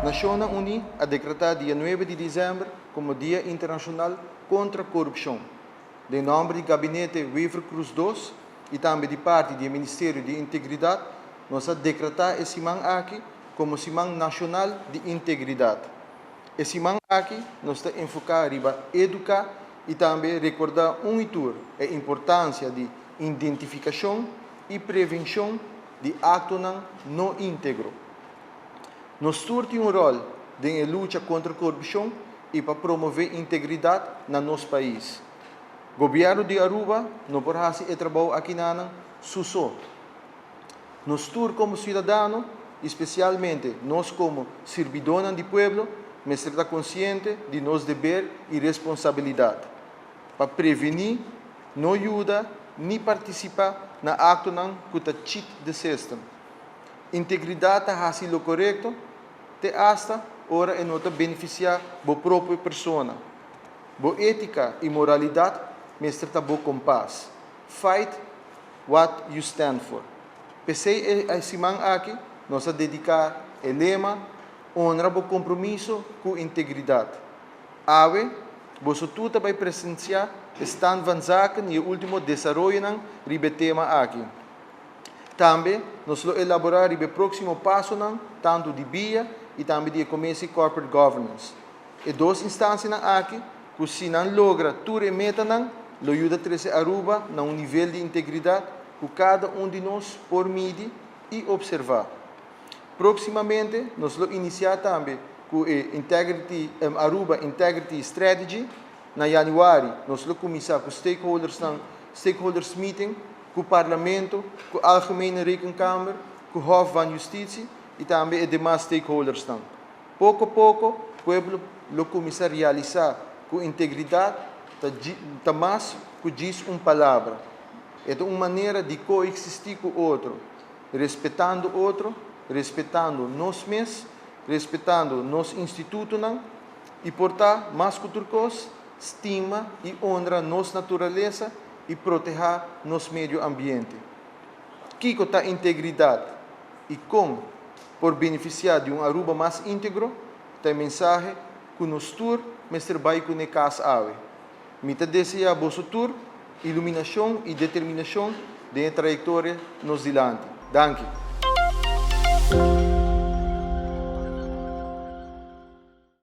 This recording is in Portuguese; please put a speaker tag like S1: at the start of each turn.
S1: Nações Unidas a decretar dia 9 de dezembro como Dia Internacional contra a Corrupção. De nome do Gabinete Weaver Cruz II e também de parte do Ministério de Integridade, nós a decretar esse semana aqui como Semana Nacional de Integridade. Esse semana aqui nós estamos enfocar riba educar e também recordar a importância de identificação e prevenção de atos não íntegros. Nós temos um rol na luta contra a corrupção e para promover integridade no nosso país. O governo de Aruba não pode fazer trabalho aqui na Sussô. Nós como cidadãos, especialmente nós como servidores do povo, mas estar consciente de nosso dever e responsabilidade para prevenir, não ajudar, nem participar na ato que está cheat de sistema. Integridade é fazer o correto, até hasta hora é nota beneficiar a própria pessoa. Boa ética e moralidade, mas está boa compás. Fight what you stand for. Pensei a semana aqui, nós a dedicar o lema honra o compromisso com integridade. Ave, você tudo vai presenciar stand van zaken e o último desenvolvimento do tema aqui. Também, nós vamos elaborar o próximo passo, tanto de BIA e também de Comissão Corporate Governance. E duas instâncias aqui, que se não logra tudo meta, lo ajuda a trazer Aruba a nível de integridade que cada de nós por medir e observar. Proximamente, nós vamos iniciar também com a Aruba Integrity Strategy. Na januário, nós vamos começar com stakeholders meeting, com o Parlamento, com a Algemene Rekenkamer, com o Hof van Justitie e também os demais stakeholders. Pouco a pouco, o povo vai começar a realizar com integridade, mais que diz uma palavra. É uma maneira de coexistir com o outro, respeitando o outro, respeitando nós mesmos, respeitando nosso instituto e, portanto, mais que outra coisa, estima e honra nossa natureza e proteger nosso meio ambiente. Que está a integridade e como, por beneficiar de um Aruba mais íntegro, tem mensagem que nós todos, mas trabalho com a casa ave. Mita deseja a vosso tour, iluminação e determinação de trajetória nos dilante. Danke.